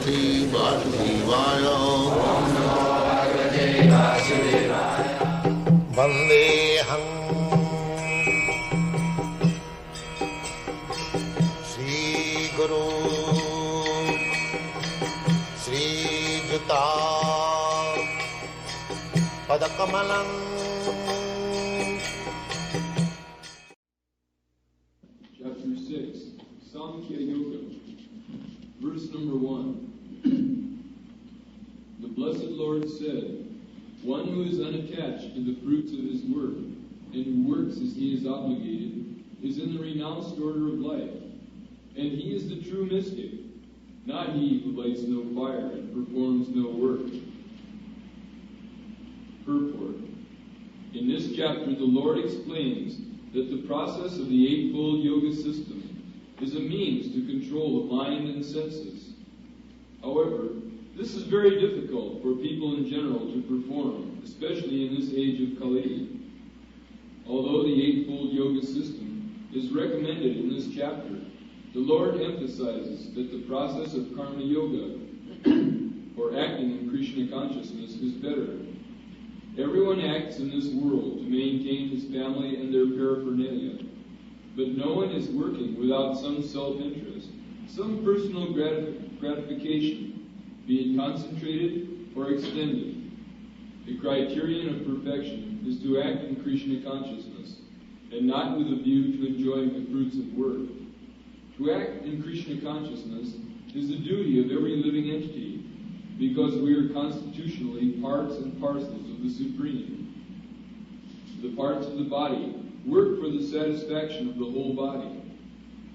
Bhagavate Vasudevaya. Vandeham Sri Guru Sri Juta Padakamalam. Chapter 6, Samkhya Yoga. Verse number 1. The Blessed Lord said, one who is unattached to the fruits of his work, and who works as he is obligated, is in the renounced order of life. And he is the true mystic, not he who lights no fire and performs no work. Purport. In this chapter, the Lord explains that the process of the Eightfold Yoga system is a means to control the mind and senses. However, this is very difficult for people in general to perform, especially in this age of Kali. Although the Eightfold Yoga system is recommended in this chapter, the Lord emphasizes that the process of Karma Yoga, or acting in Krishna consciousness, is better. Everyone acts in this world to maintain his family and their paraphernalia, but no one is working without some self-interest, some personal gratification, be it concentrated or extended. The criterion of perfection is to act in Krishna consciousness, and not with a view to enjoying the fruits of work. To act in Krishna consciousness is the duty of every living entity, because we are constitutionally parts and parcels of the Supreme. The parts of the body work for the satisfaction of the whole body.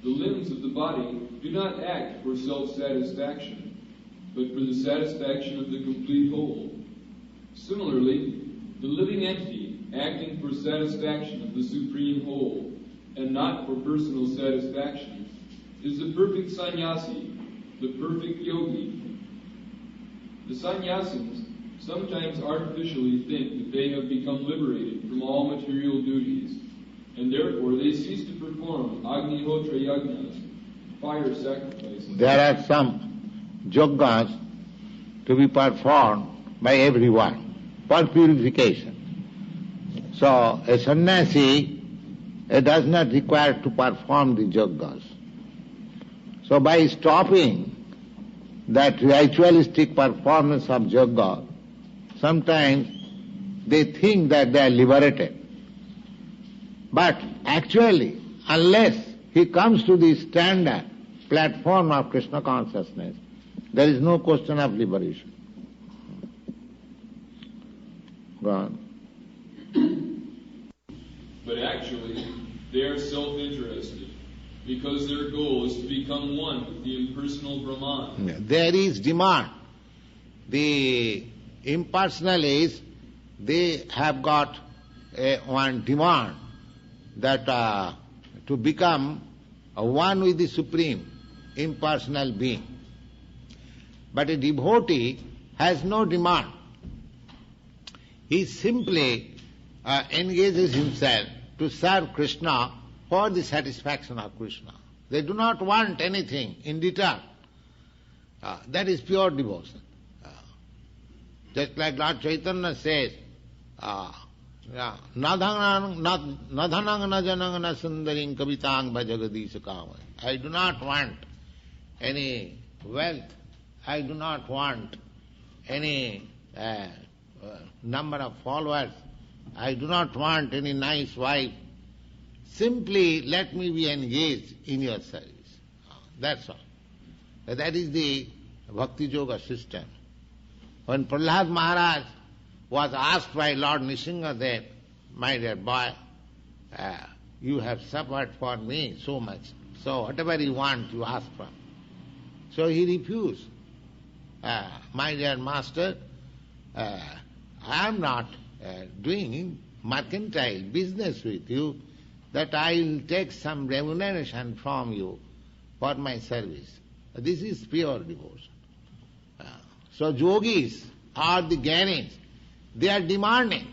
The limbs of the body do not act for self-satisfaction, but for the satisfaction of the complete whole. Similarly, the living entity, acting for satisfaction of the Supreme Whole, and not for personal satisfaction, is the perfect sannyasi, the perfect yogi. The sannyasins sometimes artificially think that they have become liberated from all material duties, and therefore they cease to perform Agnihotra yagnas, fire sacrifices. There are some yogas to be performed by everyone for purification. So a sannyasi does not require to perform the yogas. So by stopping that ritualistic performance of yoga, sometimes they think that they are liberated. But actually, unless he comes to the standard platform of Krishna consciousness, there is no question of liberation. Go on. But actually, they are self-interested, because their goal is to become one with the impersonal Brahman. There is demand. The impersonalists, they have got one demand that to become one with the Supreme impersonal being. But a devotee has no demand. He simply engages himself to serve Krishna for the satisfaction of Krishna. They do not want anything in return. That is pure devotion. Just like Lord Chaitanya says, Nadhanang na janang na sundaring kavitang bhajagadisha kama. I do not want any wealth. I do not want any number of followers. I do not want any nice wife. Simply let me be engaged in your service. That's all. That is the Bhakti Yoga system. When Prahlad Maharaj was asked by Lord Nrsimhadev, my dear boy, you have suffered for me so much, so whatever you want, you ask for. So he refused. My dear master, I am not doing mercantile business with you, that I will take some remuneration from you for my service. This is pure devotion. So yogis or the gyanis, they are demanding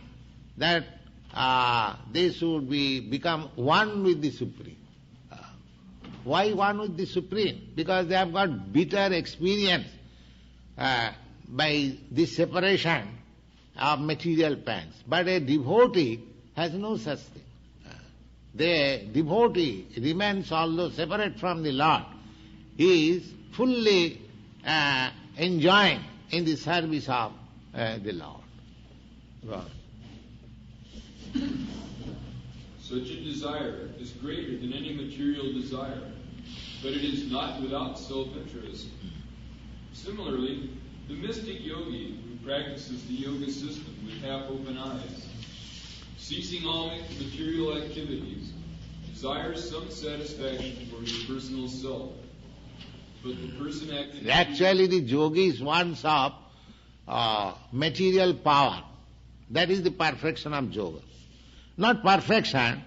that they should become one with the Supreme. Why one with the Supreme? Because they have got bitter experience by this separation of material pangs. But a devotee has no such thing. The devotee remains, although separate from the Lord, he is fully enjoying in the service of the Lord. God. Such a desire is greater than any material desire, but it is not without self-interest. Similarly, the mystic yogi who practices the yoga system with half-open eyes, ceasing all material activities, desires some satisfaction for his personal self. But the person acting... Actually, the yogis wants of material power. That is the perfection of yoga. Not perfection,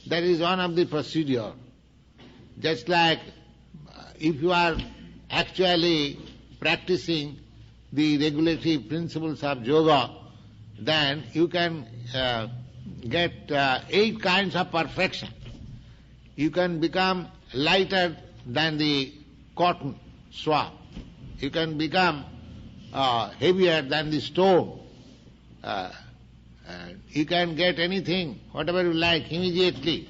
that is one of the procedure. Just like if you are actually practicing the regulatory principles of yoga, then you can get 8 kinds of perfection. You can become lighter than the cotton swab. You can become heavier than the stone. You can get anything, whatever you like, immediately.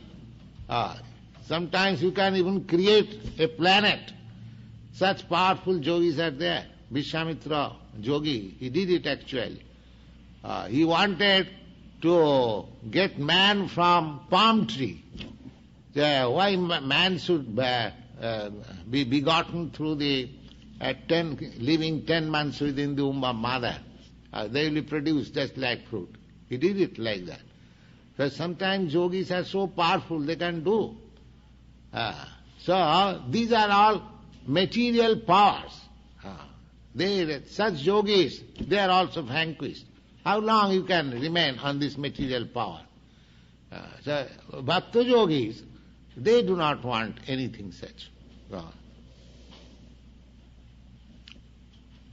Sometimes you can even create a planet. Such powerful yogis are there. Vishwamitra yogi, he did it actually. He wanted to get man from palm tree. Why man should be begotten through the living 10 months within the womb of mother. They will be produced just like fruit. He did it like that. So sometimes yogis are so powerful they can do. So these are all material powers. Such yogis, they are also vanquished. How long you can remain on this material power? So bhakta yogis, they do not want anything such.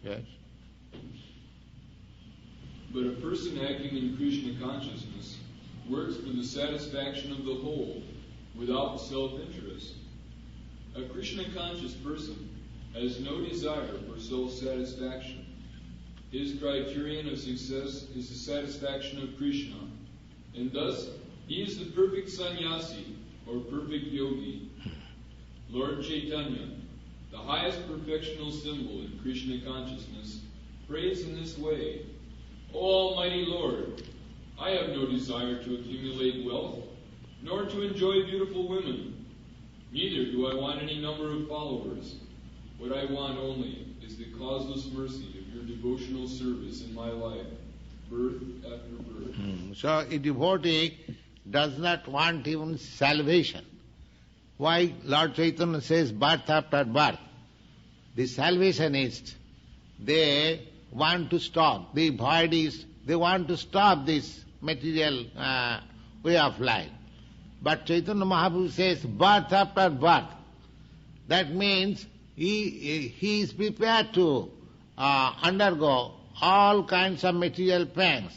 Yes? But a person acting in Krishna consciousness works for the satisfaction of the whole, without self-interest. A Krishna-conscious person has no desire for self-satisfaction. His criterion of success is the satisfaction of Krishna, and thus he is the perfect sannyasi, or perfect yogi. Lord Chaitanya, the highest perfectional symbol in Krishna consciousness, prays in this way: O Almighty Lord, I have no desire to accumulate wealth, nor to enjoy beautiful women. Neither do I want any number of followers. What I want only is the causeless mercy of your devotional service in my life, birth after birth. So a devotee does not want even salvation. Why Lord Chaitanya says birth after birth? The salvationists, they want to stop. The voidists, they want to stop this material way of life. But Chaitanya Mahaprabhu says birth after birth. That means he is prepared to undergo all kinds of material pangs,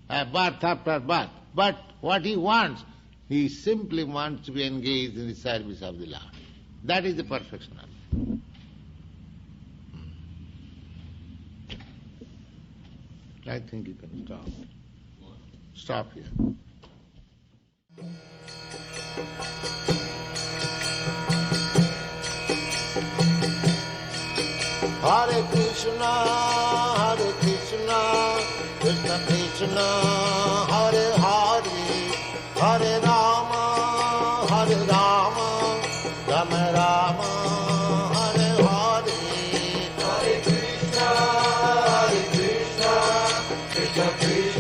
birth after birth. But what he wants, he simply wants to be engaged in the service of the Lord. That is the perfection of it. I think you can stop. Stop here. Hare Krishna, Krishna Krishna, Hare Hare, Hare Rama, Rama Rama, Hare Hare. Hare Krishna, Krishna Krishna.